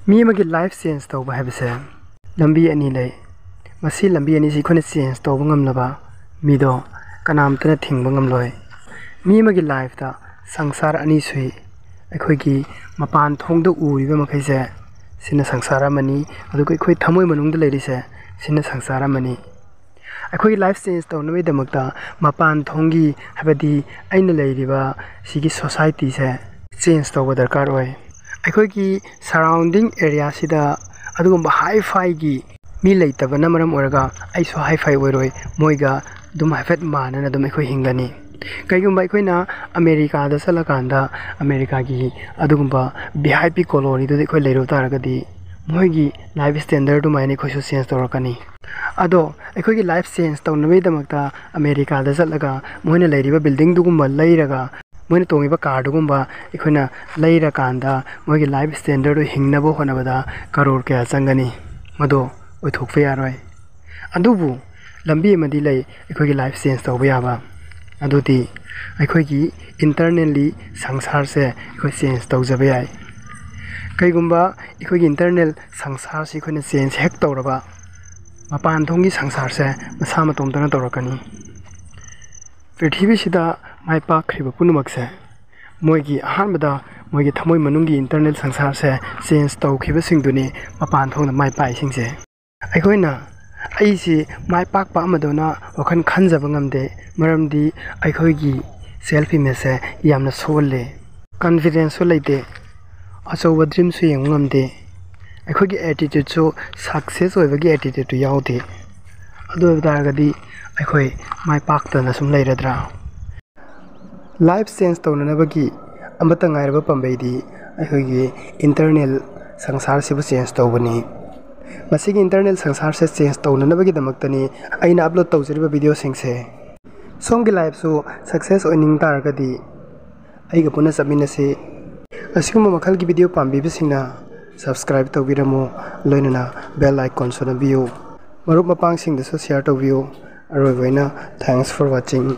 मी अमगी life change तौबा हैबसे लंबी अनि लै मसी लंबी अनि सिखोने चेंज तौबा ngamlaba मीदो कनामतना थिंगबा ngamloi मी अमगी लाइफ ता संसार अनि सुई अखोइगी मपान थोंगदो उरिबा मखैसे सिना संसार अमनी अदुको अखोइ थमोइ मनुंगदा लेरिसे सिना संसार अमनी अखोइगी लाइफ चेंज तौनबे दमकता मपान थोंगी हबदी अइना लेरिबा सिगी सोसाइटी से चेंज तौबा दरकार होय अखोइगी सराउंडिंग एरिया सिदा अदुगुम हाई फाई गी मी लेतबना मरम ओरगा आइसो हाई फाई ओइरोय मोइगा दुम हाइफेट मानना दुम अखोइ हिंगनी कईगुम अखोइना अमेरिका दा चलकांदा अमेरिका की अदुगुम्बा वीआईपी कॉलोनी दो अखोइ लेरो तारगदी मोइगी लाइफ स्टैंडर्ड दुमाइने खोसो चेंज तौरकनी अदो अखोइगी लाइफ चेंज तौनबे दमकता अमेरिका दा चलगा मोइना लेरिबा बिल्डिंग दुगुम्बा लेरगा मोइना तोंगिबा कार दुगुम्बा अखोइना लेरकांदा मोइगी लाइफ स्टैंडर्ड हिंगनबो होनबदा करोड़ क्या चंगनी मदो ओइथोकफे यारोय अदुबु लंबी अमदी लै अखोइगी लाइफ चेंज तौबा याबा अदुदी अखोइगी इंटरनली संसार से अखोइ चेंज तौजबे याय कईगुम्बा अखोइगी इंटरनल संसार से अखोइना चेंज हेक तौरबा मपान थोंगी संसार से मसा मतोमतना तौरकनी पृथ्वी सिदा माइ पाखरिबा पुनुमकसे मोइगी अहानबदा मोइगी थमोइ मनुंगी इंटरनल संसार से चेंज तौखिबसिंगदुनी मपान थोंना माइ पाइसिंगसे अखोइना अइसी माइ पाकपा अमदोना वखन खनजबा ngamde मरमदी अखोइगी सेल्फ इमेज से यामना सोले कॉन्फिडेंस सो लेते अचौबा ड्रीम सो येंग ngamde अखोइगी एटीट्यूड सो सक्सेस होइबगी एटीट्यूड तो याउदे अदो दारगदी अखोइ माइ पाकतना सुम लेरद्रा लाइफ चेंज तौननबगी अमता ngairaba pambaiदी अखोइगी इंटरनल संसार सिबु चेंज तौबनी मसीगी इंटरनल संसार से चेंज तौननबगी दमक्तनी अइना अपलोड तौजरिबा वीडियो सिंगसे सोंगी लाइफ सो सक्सेस ओइनिंग तारगदी अइगा पुना सबमिनसे असिगुम मखलगी वीडियो पाम्बीबसिंगना सब्सक्राइब तौबिरमो लोइनना बेल आइकॉन सो नबियो मरुप मपांगसिंगदसो शेयर तौबियो अरोइबोइना थैंक्स फॉर वाचिंग।